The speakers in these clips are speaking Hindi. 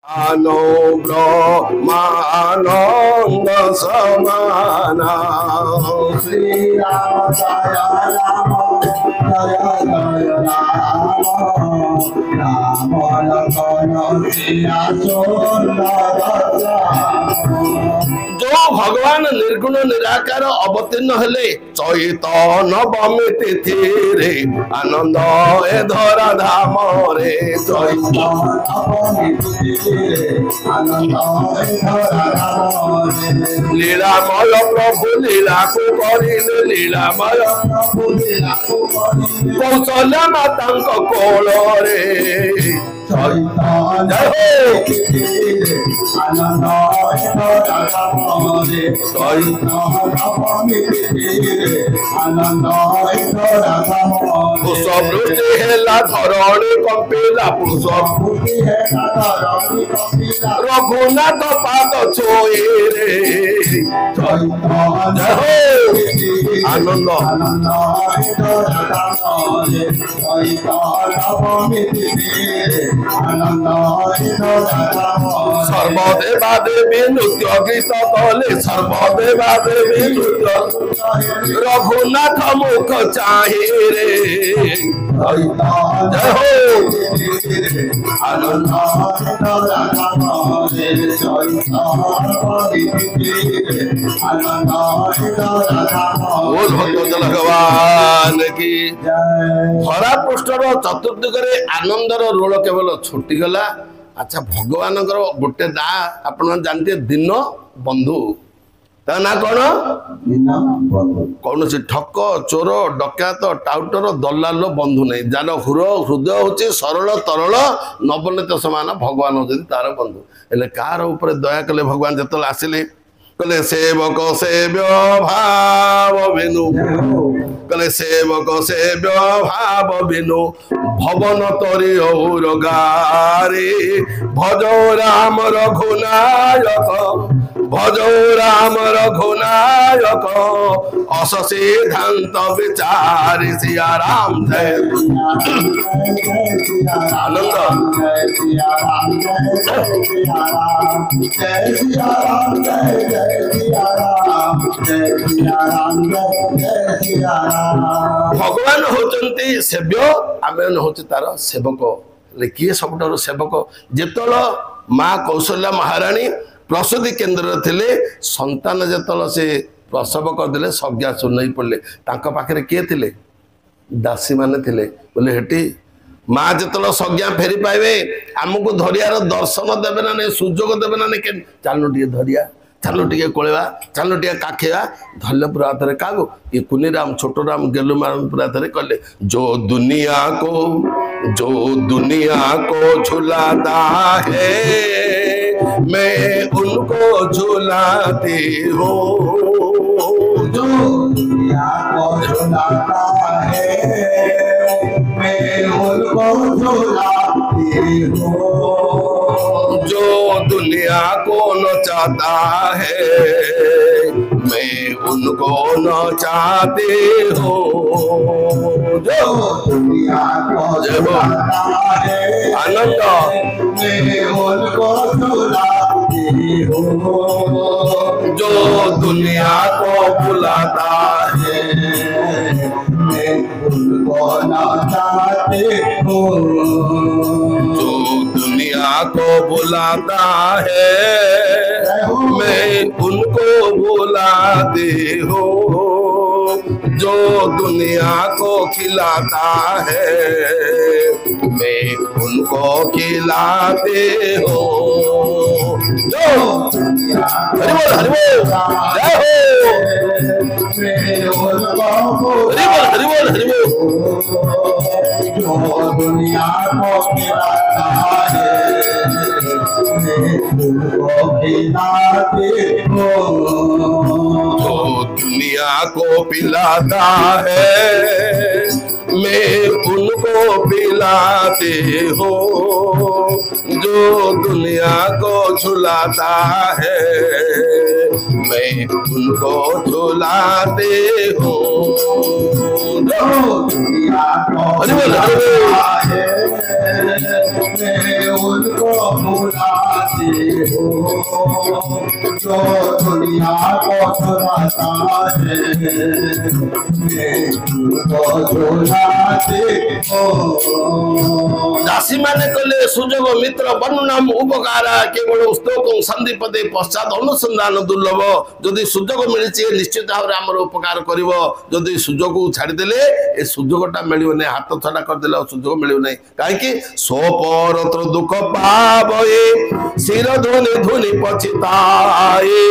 आनो ब्रह्मानंद समाना श्री राम जय राम जय जय राम राम लखन सीता सुंदर जो भगवान निर्गुण निराकार अवतीर्ण हेले चैतन नवमी तिथि रे आनंद ए धरा धाम रे लीलामय प्रभु लीला को करिले लीलामय कौशल्या माता कोल रे पुष्पवृष्टि हेला धरणी कंपिला रघुनाथ पाद छोए रे आनंद सर्वदेवा देवी नृत्य गीत कले सर्वदेवा देवी नृत्य रघुनाथ मुख चाहे रे आनंद भगवान की धरा पृष्ठर चतुर्दिगरे आनंदर रोल केवल छुटीगला। अच्छा भगवान गोटे ना आप जानते दिन बंधु ता ना कौन कौन सी ठक चोर डकायत टाउटर दलाल बंधु नहीं जार हृदय हूँ सरल तरल नवनीत समान भगवान होती तार बंधु हेले कार ऊपर दया कले भगवान जो आसिले कले सेवक सेव्य भाव बिनु कले सेवक सेव्य भाव बिनु भवन तरी और गारे भजो राम रघुनायक भजो राम रघुनायक अस सिद्धांत विचार सिया राम जय आनंद भगवान होचंती सेव्य आमे होचे तार सेवक ले किए सबटर सेवक जेतल माँ कौशल्या महारानी प्रसूति केन्द्र थिले संतान जेतल से प्रसव करदे सज्ञा सुनई पड़े तांका पाखरे किए थिले दासी माने थिले बोले हेटी माँ जेतल सज्ञा फेरी पाइबे आमको धरियार दर्शन देवे ना नहीं सुजोग देवे ना नहीं चालू टे धरिया चालू टे कोलेवा चालू टे काखेवा धरले पूरा हाथ में कागो ये कुनीराम छोटराम गेलुमाराम पूरा हाथ में कले जो दुनिया को झुलाता है मैं उनको झुलाती हूँ जो दुनिया को झुलाता है मैं उनको झुलाती हूँ जो दुनिया को नचाता है मैं उनको नचाती हूँ जो दुनिया को झुलाता है आनंद मैं उनको झुलाती हूँ जो दुनिया को बुलाता है मैं उनको नचाती हूँ जो दुनिया को बुलाता है मैं उनको बुलाती हूँ जो दुनिया को खिलाता है मैं उनको खिलाते हूँ जो हरि बोल जय हो हरि बोल जो दुनिया को खिलाता है उनको खिलाते हो जो दुनिया को पिलाता है मैं उनको पिलाते हो जो दुनिया को झुलाता है मैं उनको झुलाते हो जो दुनिया को हरि बोल मैं उनको भुला बनाते हो जो दुनिया को चुराता है तुमको झुलाते हो दासी माने कहले सुजोग मित्र वर्णनाम उपकार केवल स्तोक संदीपदे पश्चात अनुसंधान दुर्लभ जदि सुजोग मिली निश्चित भाव में आमर उपकार कर जदि सुजोग छाड़देले ए सुजोगटा मिल हाथ छड़ा करदे सुजोग मिल कहीं सोपरत्र दुख पावे शिर धुनि धुनि पछिताए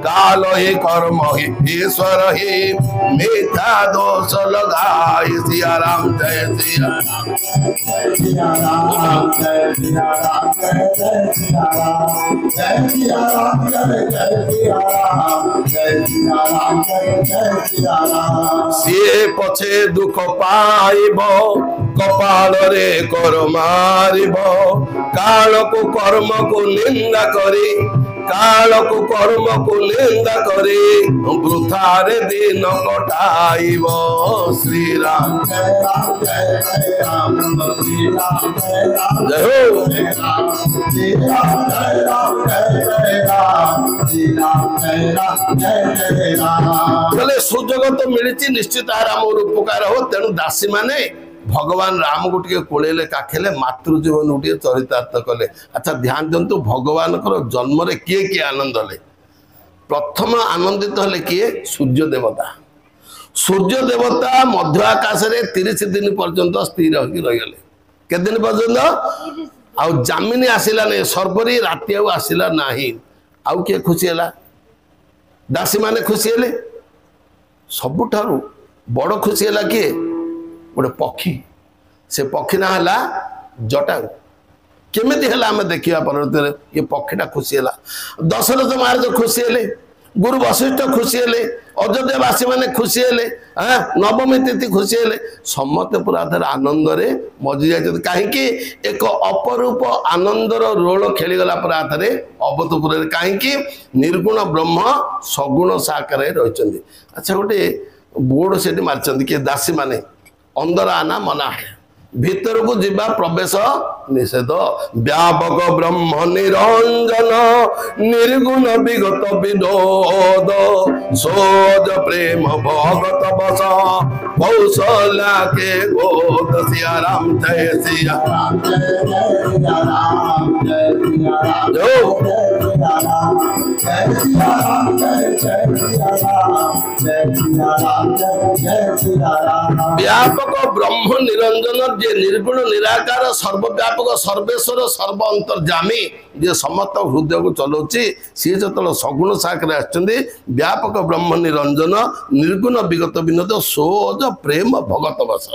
काल हे कर्म हे ईश्वर हे मिथ्या दोष लगाए सिया राम जय सिया सिया राम जय सिया राम जय सिया राम जय सिया राम जय सिया राम जय सिया राम जय सिया राम सिए पछे दुख पाइब कपाल रे कर मारिब काल को कर्म को निंदा करी काल को कर्म को निंदा करी वृथारे दिन कटाइब श्री राम जय राम जय राम श्री राम जय राम जय हो श्री राम जय राम जय राम श्री राम जय राम बोले सुजोग तो मिली निश्चित आराम और उपकार हो तेणु दासी माने भगवान राम को टे कोले काखेले मातृजीवन टे चरितार्थ कले अच्छा ध्यान दिंतु भगवान जन्म रे किए किए आनंद ले प्रथम आनंदित हेले किए सूर्य देवता मध्य आकाश रे 30 दिन पर्यंत स्थिर होगी रहीगले केते दिन पर्यंत आउ जामिनी आसिला नहीं सर्वरी राति आसिला नहीं आउ किए खुशी है दासी माने खुशी हेले सबुठारु बड़ खुशी है किए गोटे पक्षी से पक्षी ना है जटायु केमिति है आम देखा पर ये पक्षीटा खुशी है दशरथ महाराज खुशी है गुरु वशिष्ठ खुशी है अयोध्यावासी मैंने खुशी है नवमी तिथि खुशी है समस्त पूरा आनंद रे मजी जाए कहीं एक अपरूप आनंदर रोल खेलीगला पूरा अवधपुर कहीं निर्गुण ब्रह्म सगुण साकार रही अच्छा गोटे बोर्ड से मार्च किए दासी माने अंदर आना मना है भीतर को जीवा प्रवेश निषेध व्यापक ब्रह्म निरंजन निर्गुण विगत विनोद सोज प्रेम भगत बस कौशल्या के गोद सिया राम जय सिया राम जय सिया राम जय सिया राम जो जय सिया राम जय सिया राम जय सिया राम जय सिया राम व्यापक ब्रह्म निरंजन जे निर्गुण निराकार सर्वव्यापक सर्वेश्वर सर्व अंतर्जामी जे समस्त हृदय को चलाउछि सी जो सगुण साकर व्यापक ब्रह्म निरंजन निर्गुण विगत विनोद सोज प्रेम भगत बस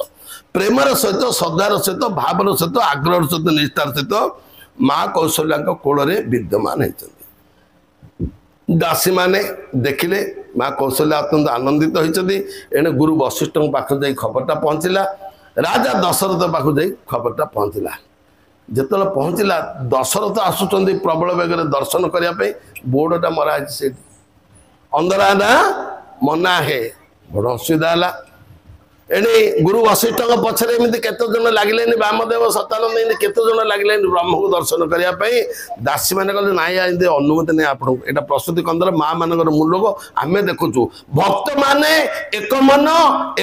प्रेमर सहित श्रद्धार सहित भावर सहित आग्रह सहित निष्ठार सहित माँ कौशल्या कोल विद्यमान होती दासी माने देखिले माँ कौशल्या अत्यंत आनंदित होती एणे गुरु वशिष्ठ पाख जा खबरटा पहुँचला राजा दशरथ पाख जा खबरटा पहुँचला जिते पहुँचला दशरथ आसुच्च प्रबल बेगर दर्शन करने बोर्डटा मरा है अंदर ना मना है बड़ असुविधा है एणे गुरु वशिष्ठ पछरे एमती केते जन लगिले वामदेव सतानंद केते जन लगिले ब्रह्म को दर्शन करने दासी मैंने कहले नाई अनुमति नहीं आपको यहाँ प्रस्तुति कंदर माँ मान मूलोक आम देखुचु भक्त माने एक मन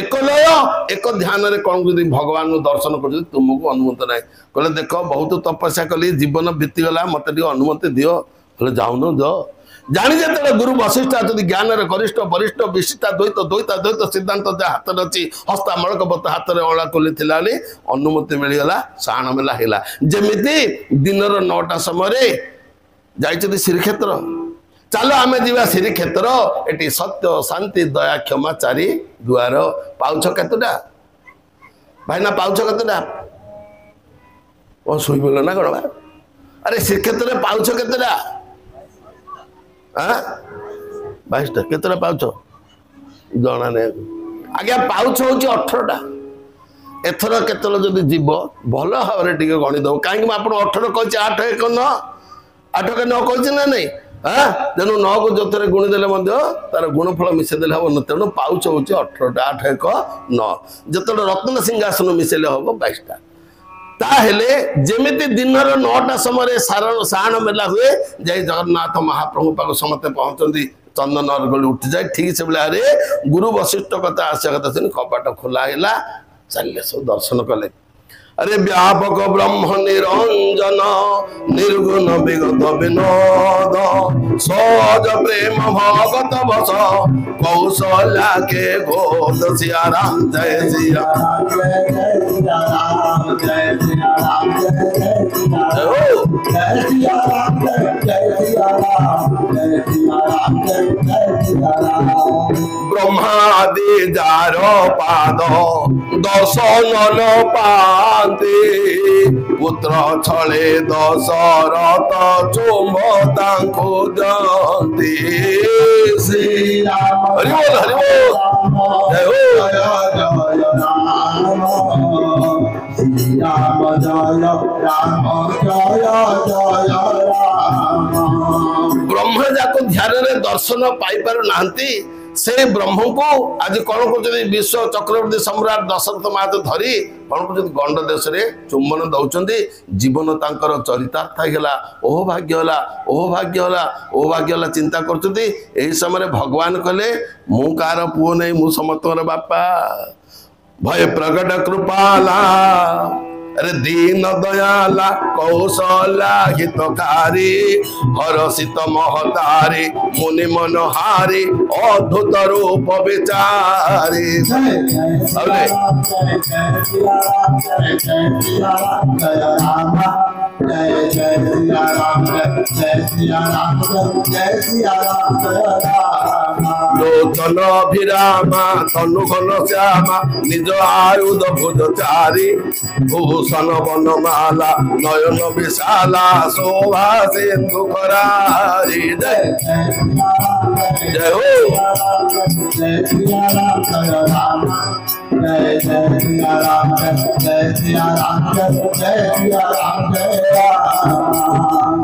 एक लय एक ध्यान कौन भगवान को दर्शन कर तुमको अनुमति ना कहले देख बहुत तपस्या कली जीवन बीतीगला मत अनुमति दियो कहले जाऊन जो जानी जो गुरु वशिष्ठ आदि ज्ञान गरिष्ठ वरिष्ठ विशिष्टा द्वैत द्वैता द्वैत सिद्धांत जहाँ हाथ अच्छी हस्ता मलकबत हाथ में अला खोली अनुमति मिलगला साण मेला है जमी दिन 9टा समय जाइए श्रीक्षेत्र चलो आम जा श्रीक्षेत्र ये सत्य शांति दया क्षमा चारि दुआर पाउछ केतटा भाईना पाउछ केतटा शुई बोल ना कौन अरे श्रीक्षेत्र पाउछ केतटा 22टा केतटा पाउछ जना नहीं आज्ञा पाउछ हूँ 18टा एथर केतल जदि जीव भल भाव में टे गणिदेव कहीं आप 18 कही 8 1 9 8 के 9 कही ना नहीं हाँ तेणु 9 को जो थे गुणिदेले तार गुणफल मिसेदेले हम तेणु पाउछ हूँ 18टा 8 1 9 जो रत्न सिंहासन मिसेले हम 22टा ताहेले जेमिति दिनर 9टा समय सारण मेला हुए जय जगन्नाथ महाप्रभु पाक समते पहुंचती चंदन अर्गली उठी जाए ठीक से बेला गुरु वशिष्ठ कथा आशा कथा सुनी कपाट खोला है चलिए सब दर्शन कले अरे व्यापक ब्रह्म निरंजन निर्गुण विगत विनोद सहज प्रेम भगत बस कौशल्या के गोद सिया राम जय सिया ब्रह्मादि जार पाद दर्शन पाते पुत्र छले दशरथ चुंब तांको जानते श्री राम हरि बोल जय हो राम जय राम जय राम ब्रह्म जाको ध्यान रे दर्शन पाई पारु नांती से ब्रह्म को आज कौन कर विश्व चक्रवर्ती सम्राट दशरथ महाराज धरी कौन कर गंड देश में चुंबन दौरान जीवन तांकर चरितार्थ है ओह भाग्य होला ओह भाग्य होला ओह भाग्य होला चिंता कर समय भगवान कहले मु कार पुओ नहीं मु समस्त बापा भय प्रकट कृपाला अरे दीन दयाला कौशला हितकारी हरसित महतारी मुनि मनहारी अद्भुत रूप विचारी लोचन अभिरामा तनु घन श्यामा निज आयुध भुजचारी भूषण वनमाला नयन विशाला शोभा सिंधु करारी जय जय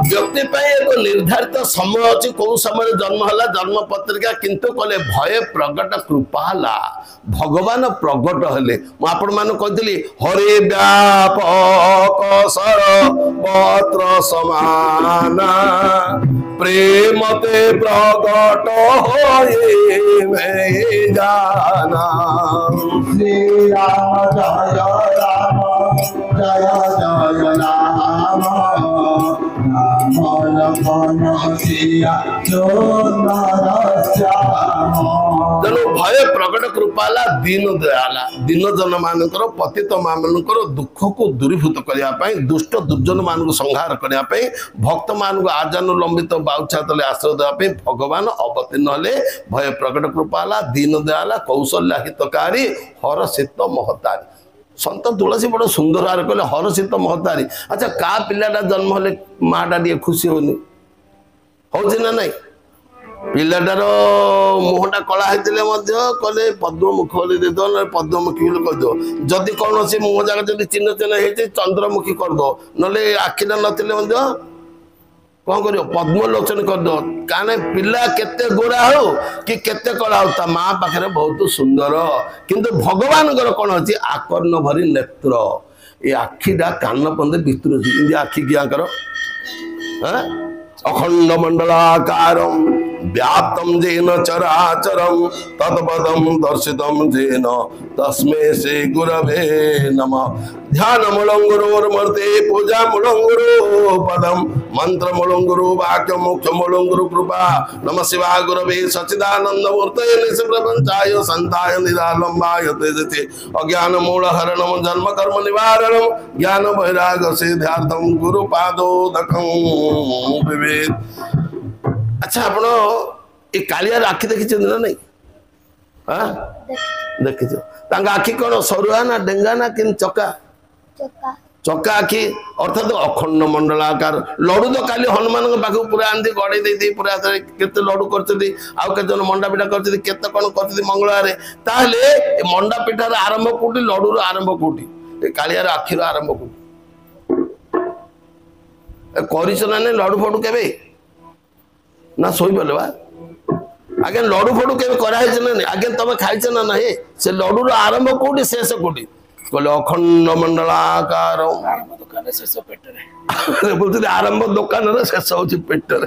व्यक्ति एक निर्धारित समय अच्छी कौ समय जन्म है जन्म पत्रिका किंतु कले भय प्रकट कृपाला भगवान प्रकट हेले आपण मान कही हरे व्यापक सर पत्र समाना प्रेम ते प्रकट होए जाना श्री राम जय राम जय जय राम तेणु भय प्रकट कृपाला दीन दयाला दीन जन मानकर पतित मानकर दुख को दूरीभूत करने दुष्ट दुर्जन मान संहार करने भक्त मान आजानुलंबित बाउछा तले आश्रय देवाई भगवान अवतीर्ण हेले भय प्रकट कृपाला दीन दयाला कौशल्या हितकारी हरसित महतारी संत तुलसी बड़ सुंदर आर कहले हरसित महतारी अच्छा का पिलाटा जन्म हेले माटा टे खुशी होनी होची ना नहीं पिलाटार मुहटा कला होते कले पद्ममुख बोली दे पद्ममुखी बोली करद जदि कौन सी मुह जगह जब चिन्ह चिन्ह होती चंद्रमुखी करद ना आखिटा नथिले कौन कर पद्मलोचन करद कारण पिला केते गोरा हो कि केते कला हो ता माँ पाखे बहुत सुंदर किंतु भगवान कौन अच्छी आकर्ण भरी नेत्र ये आखिटा कान पंदे विस्तृत आखि क्या कर अखंड मंडलाकारम व्याप्तम जेन चराचरम तत्पदम दर्शितम जेन तस्मै श्री गुरवे नमः ध्यान मूलंगुरोर्मूर्ते पूजा मूलंगुरो पदम मंत्र मूलंगुरो वाक्य मुख्य मूलंगुरो कृपा नमः शिवाय गुरवे सच्चिदानंद मूर्तये निष्प्रपंचाय संताय निरालंबाय तेजसे अज्ञान मूल हरणम जन्म कर्म निवारणम ज्ञान वैराग्य सिद्धार्थम गुरु पादोदकम विवेक अच्छा आपण ये कालिया आखि देखी ना नहीं हाँ देखी आखि कौन सरुआ ना डेंगा ना कि चका चका आखि अर्थात अखंड मंडलाकार लडू तो काली हनुमान पाखु पूरा आंधी गड़े दे पूरा केते लडू करते आउ के मंडा पिठा करते केते कौन करते मंगलवार ताहले मंडा पिठार आरंभ कोटी लडूर आरंभ कोटी कालियार आखिर आरंभ कोटी कर लडू फडू के ना सोई बोले बा आगे लडू फडू के कराई ना आगे तुम खाई ना ना से लडूर आरंभ कोटी शेष कोटी कहले अखंड मंडलाकार आरंभ दुकान शेष पेटरे बोलते आरंभ दुकान शेष हूँ पेटर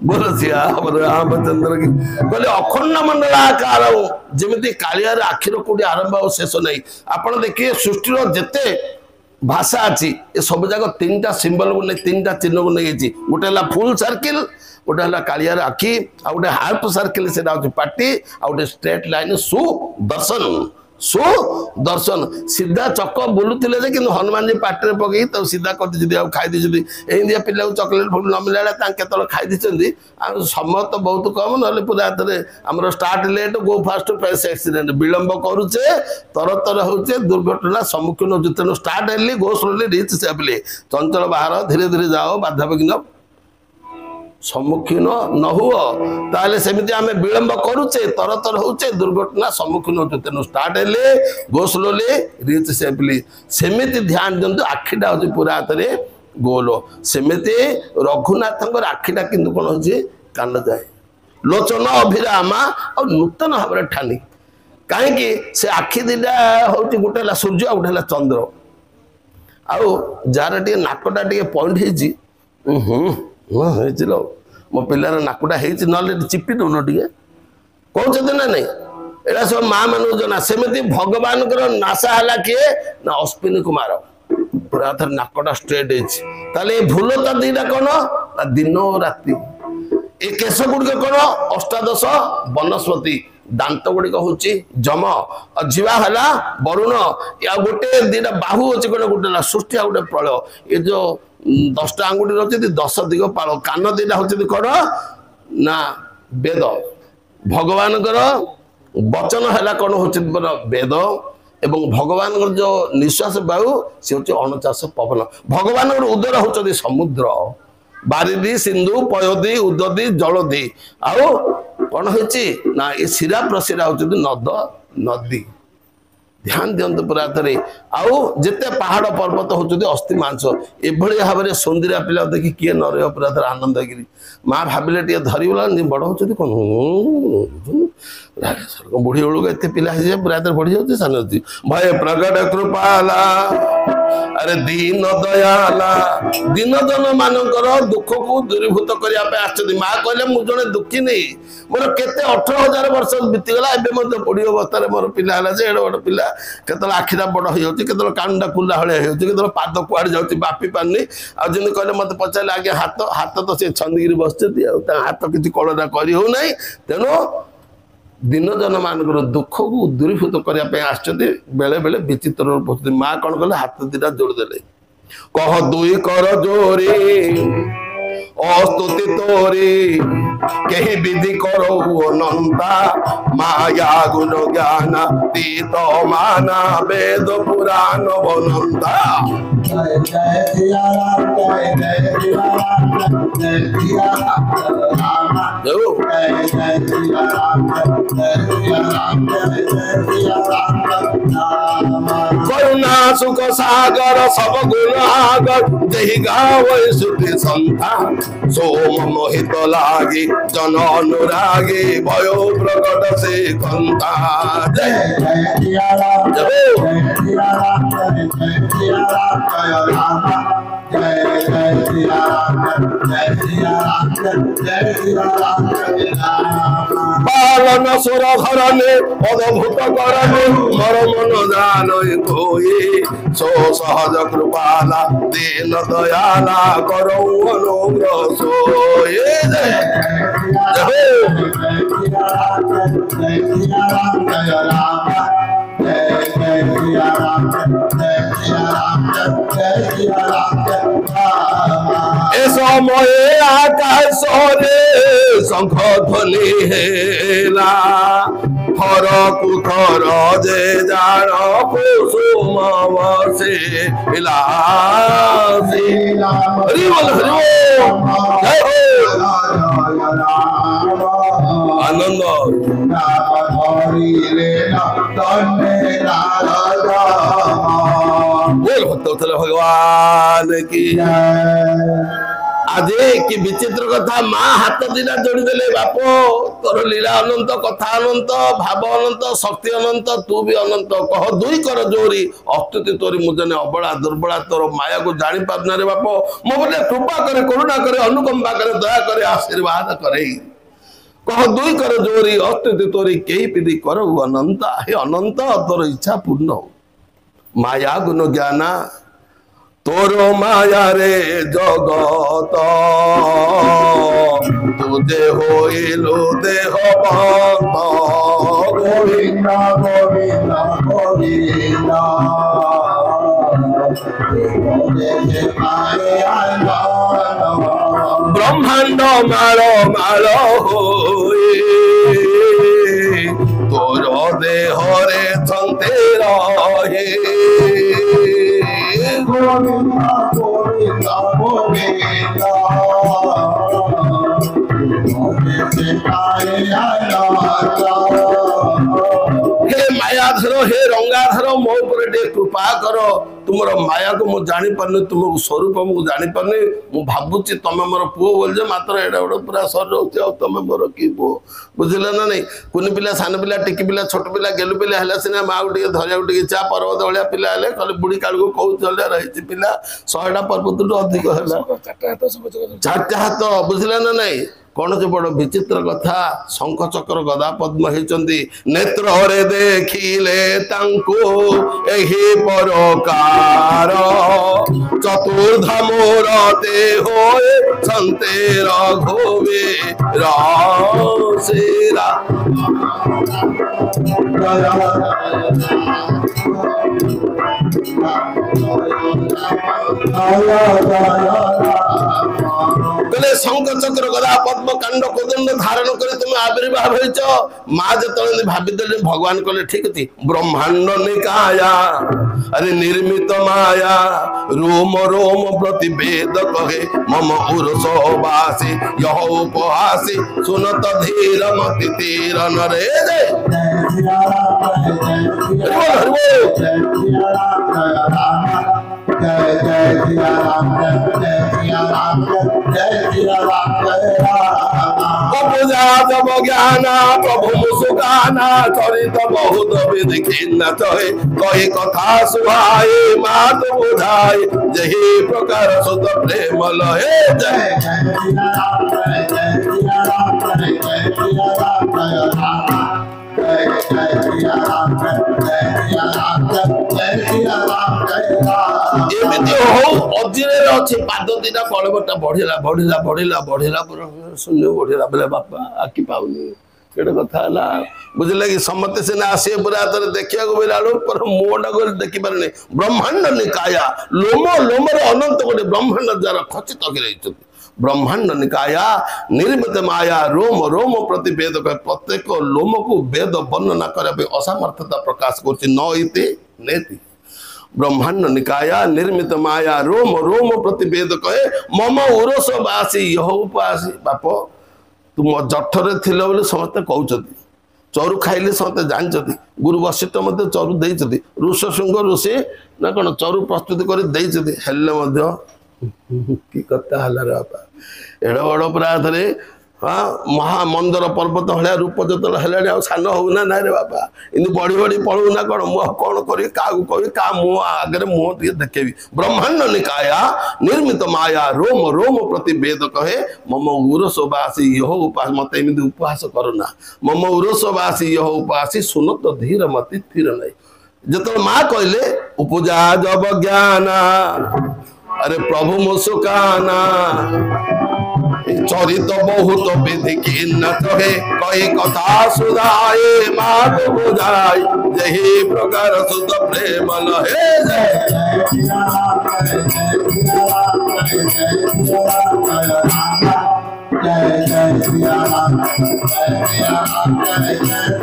बोल रामचंद्र की कहले अखंड मंडलाकार जमी कालियार आखिर कोटी आरंभ और शेष नहीं आप देखिए सृष्टि जिते भाषा अच्छी ये सब जाक तीन टा सिंबल को नहीं तीन टा चिन्ह को नहीं गोटे है फुल सर्किल गोटे है कालियार आखि आ गोटे हाफ सर्किल से पार्टी आ गोटे स्ट्रेट लाइन सुदर्शन सुदर्शन सीधा चक बुलूले कि हनुमान जी पार्टी पकई तो सीधा करते खाई दी एमती पिला चॉकलेट फुल न मिला केतल खाई दी समय तो बहुत कम ना पूरा आम start late go fast face accident विलंब करुचे तर तर होचे दुर्घटना सम्मुखीन हो तेणु स्टार्ट हेली गो स्लोली रिच सेफली चंचल बाहर धीरे धीरे जाओ बाधा विघ्न सम्मुखीन न हुआ ताले सेमिति आमे विलंब करूचे तर तर होचे दुर्घटना सम्मुखीन होचे तेनु स्टार्ट हेले गो स्लोली रिच सेफली सेमिति ध्यान दियंतु आखिटा होचे पूरा हातरे गोल सेमिति रघुनाथंकर आखिटा किंतु कोन होचे कान जाए लोचन अभिरामा और नूतन भाव ठानी कहीं से आखि दिटा होचे गोटे सूर्य आ गोटे चंद्र आउ जार टे नाकटा टे पॉइंट हेची मो पिलार नाकुटा ना चिपी दौन टे कहते ना नहीं एटा सब माँ मान जना सेमती भगवान नाशा है किए ना अश्विनी कुमार पूरा थर नाकटा स्ट्रेट है भूलता दीटा कौन ना दिन और राति ए केश गुड़िक कौन अष्टादश वनस्पति दांत गुड़िक हूँ जम जीवा है वरुण या गोटे दीटा बाहु अच्छे गोटे गोटे सृष्टि आ गोटे प्रलय ये जो 10टा आंगुठी रही 10 दिग पाल कान दीटा हूँ कौन ना वेद भगवान वचन है कौन हूँ वेद एवं भगवान जो निश्वास वायु सी हूँ 49 पवन भगवान उदर हूँ समुद्र बारिदी सिंधु पयोदी उददी जलदी आउ कौन ना ये शिरा प्रशिरा हूँ नद नदी ध्यान दिंतु पूरा थे आउ जिते पहाड़ पर्वत होती अस्थि मांस एभली भाव में सुंदरिया पिला देखी किए न रहा पूरा थे आनंद गिरी माँ भाविले टे धरगला बड़ हो कौन बुढ़ी बेलू एत पिला पूरा बढ़ी जाती सान भय प्रगट कृपाला अरे दीन दयाला दीन जन मानकर दुख को दूरीभूत करने माँ कहले मुझे जड़े दुखी नहीं मोर केते 18,000 वर्ष बीतीगला एवं बुढ़ी अवस्था मोर पिला है बड़ पिला केतल आखिटा बड़ हो कानटा कुला भाई हो पाद कुआड़े जाऊँगी बापी पारनी आदि कहले मत पचारे आगे हाथ हाथ तो सी छंदगिरी बस हाथ किसी कलरा कर होना तेणु दिन जन मानकर दुख को दूरीभूत करने आसते बेले बेले विचित्र रूप होती माँ कौन कले हाथ दीटा जोड़देले कह दुई कर जोरी अस्तुति तोरी कहीं विधि करो अनंता माया गुण ज्ञान तीत माना वेद पुराण बनंता जय जय सिया राम जय जय सिया राम जय सिया राम जय जय सिया राम जय सिया राम जय जय सिया राम करुणा सुख सागर सब गुण आगर जही गावे सुधि संतान सोम मोहित लागी जन अनुरागी भयो प्रकट से कंता जय जय सिया राम जय सिया राम जय सिया राम जय राम जय जय सिया राम जय सिया राम जय सिया राम जय राम पालन सुर घरने अद्भुत करने मर मन जान कोई सो सहज कृपाला दीन दयाला करो अनुग्रह सोए जय समय आकाश रे शंख ध्वनि हेला थर कुथर जे जान कुसुम बसेला हरि बोल जय हो आनंद बोल भक्त भगवान की ଆଜି କି ବିଚିତ୍ର କଥା ମା ହାତ ଦିଟା ଯୋଡିଦେଲେ ବାପ ତୋର ଲୀଳା ଅନନ୍ତ କଥା ଅନନ୍ତ ଭାବ ଅନନ୍ତ ଶକ୍ତି ଅନନ୍ତ ତୁ ବି ଅନନ୍ତ କହ ଦୁଇ କର ଜୋରି ଅସ୍ତୁତି ତୋରି ମୁଁ ଜଣେ ଅବଳା ଦୁର୍ବଳା ତୋର ମାୟାକୁ ଜାଣି ପାରୁନାରେ ବାପ ମୋ ବୋଲେ କୃପା करे କରୁଣା करे ଅନୁକମ୍ପା करे ଦୟା करे ଆଶୀର୍ବାଦ करे कह दुई कर जोरी अस्तुति तोरी कई पिधि कर अनंत हे अनंत तोर इच्छा पूर्ण माया गुण ज्ञाना तोर माया रे जगत तुझे होइलु देह बंध गोविंद गोविंद गोविंद ब्रह्मांड माल माल होए तोर देह रे चलते रहे गोविंद गोविंद गोविंद हे मायाधर हे रंगाधर मो ऊपर टे कृपा कर तुम माया को मुझे जानी पारनी तुम स्वरूप मुझे जानी पारनी मु भावुची तुम मोर पुओ बोल जे मात्र एडा गोटे पूरा शरीर हो तुम मोर कि पुओ बुझिले ना नहीं कुनी पिला सान पिला टिकी पिला छोट पिला गेलु पिला है सीना माँ को धरिया टे चा पर्वत भाया पिला हेले कहले बुढ़ी काल को कौ चलिया रही पिला 100टा पर्वत अधिक है चारटा हाथ बुझिले ना नहीं कौन से बड़ विचित्र कथा शंख चक्र गदा पद्म होती नेत्र रे देखिले तांको एही परकार चतुर्धामोर देहो संते रघुवे रासेरा कले शंख चक्र गदा पद्म कांड कोदंड धारण करे तुम आविर्भाव होइछ माँ जतले भाबिदेले भगवान कले ठीक थी ब्रह्मांड निकाया अरे निर्मित माया रोम रोम प्रतिवेद कहे मम उर्स वासी यह उपहासी सुनत धीर मति तीर नरे जय जय सिया राम जय सिया राम जय सिया राम जय जब ज्ञाना प्रभु मुसुकाना चरित बहुत विधि खिन्न चहे कही कथा सुहाए मात बुझाए जही प्रकार सुत प्रेम लहे जय जय सिया राम जय सिया राम जय सिया राम जय जय सिया राम जय सिया राम जय सिया राम जय एमिति हो अजिरे अछि पाद दिना कलबटा बढ़िला बढ़िला बढ़िला बढ़िला पर शून्य बढ़िला बेले बापा आखि पाउनी केडे कथा हला बुझले कि समते से ना आसे पूरा तर देखिया को बेला लो पर मोडा को देखि परने ब्रह्मांड निकाया लोम लोमर अनंत कोटे ब्रह्मांड जरा खचित गिरैछ ब्रह्मांड निकाया निर्मित माया रोम रोम प्रतिवेद प्रत्येक लोम को वेद वर्णना करे असमर्थता प्रकाश करछि न इति नेति ब्रह्मांड निकाया निर्मित माया रोम रोम प्रतिवेद कहे मम उरस बासी यह उपासी बाप तुम जठरे थिल बोले समस्ते कहते चरु खाइले समस्ते जानते गुरु वशिष्ठ मत चरु देते ऋषशृंग ऋषि ना कौन चरु प्रस्तुत कर कि कथा हला रे बापा एड़ बड़ प्राथरे हाँ महामंदर पर्वत भाया रूप जो है सान होना ना रे बापा इन बढ़ी बढ़ी पड़ू ना कौन मुझे कौन करी क्या कह क्या मुँह आगे मुँह टे देखेबी ब्रह्मांड निकाया निर्मित माया रोम रोम प्रतिवेद कहे मम उरस बासी यह उपास मत एमती उपहास करना मम उरस बासी यह उपासी सुन तो धीर मति स्थिर नहीं जो माँ कहले उपजा जब ज्ञाना अरे प्रभु मुसुकाना चरित बहुत विधि खिन्न कहे कई कथा सुधाए मात बुझाए जही प्रकार सुत प्रेम लहे जय जय सिया राम जय सिया राम जय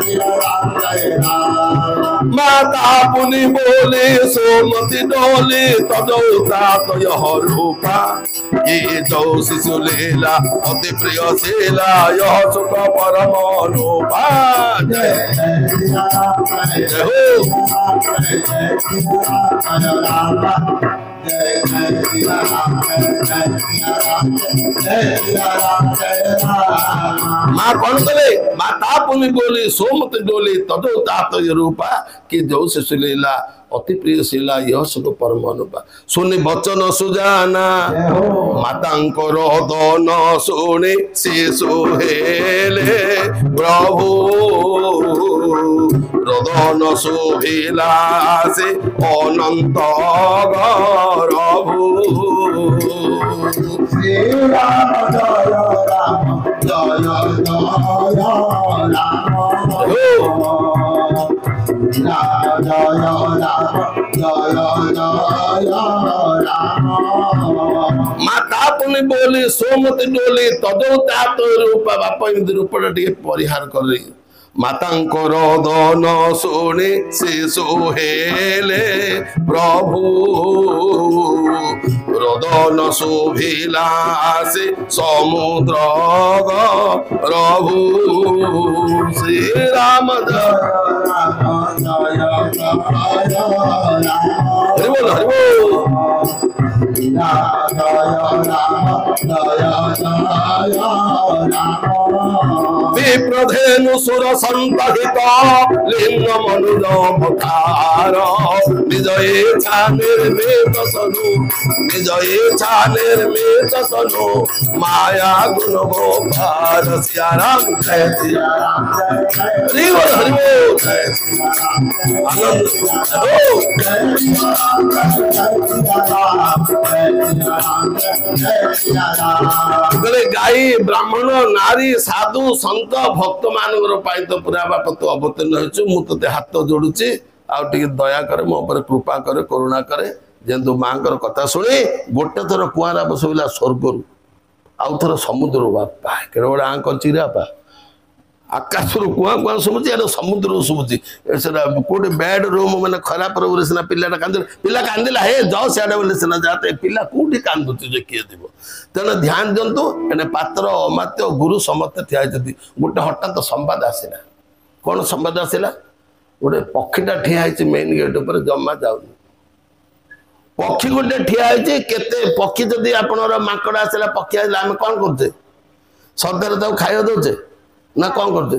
सिया राम जय राम माता पुनि बोले सोमति डोले तदौता तो यह रूपा ये जो शिशु लीला अति प्रिय शीला यह सुख परम रूपा जय जय सिया राम जय जय हो जय सिया राम जय राम जय जय सिया राम जय जय सिया राम जय सिया राम जय राम। माँ कौन कले माता पुनि बोली सोमत डोली तदो तात रूपा कि जो शिशु लीला अति प्रिय शिला यह सुख परम अनुपा सुनि बचन सुजाना मातांकर दन शुणी शिशु हेले प्रभु रदन शोभिला से अनंत गौरभु श्री राम जय राम जय जय राम जय राम। माता पुनि बोली सोमती डोली तदो तात रूप बाप एमती रूपटा टे परिहार कर मातांकर दन शुणी शिशु हेले प्रभु रदन शोभिला से समुद्र प्रभु श्री राम जय हरिबोल हरिबोल विप्रधेनु सुर संतहित लिंग मनुज मथार निज इच्छा निर्मित सनु निज इच्छा निर्मित सनु माया गुण गोपाल सिया राम जय सिया राम हरिबोल हरिबोल जय आनंद गाई ब्राह्मण नारी साधु संत भक्त मान तो पूरा बाप तू अवतीर्ण हो मु ते हाथ जोड़ुची आगे दया करे मो पर कृपा करे करुणा करे जेतु माँ कथा शुणी गोटे थर कुआरा बसला स्वर्ग आउ थर समुद्र बापा केड़े आंक चिरा बा आकाश कुआ कुआ शुभुची यार समुद्र शुभुची कौटे बेड रूम मैंने खराब रूम सीना पिला पिला कांदिला हे जाओ सियाड़े बोले सीना जाते पिला कौटी कांदुची जो किए थी तेना ध्यान दिंतु एने पात्र अमात्य गुरु समस्त ठिया गोटे हठात संवाद आसला कौन संवाद आसला गोटे पक्षीटा ठिया मेन गेट पर जमा जाऊनी पक्षी गोटे ठिया केते पक्षी जदि आपणर माकड़ आसला पक्षी आसला आम कौन करते सरदार खाଇବା दौचे ना कौन करते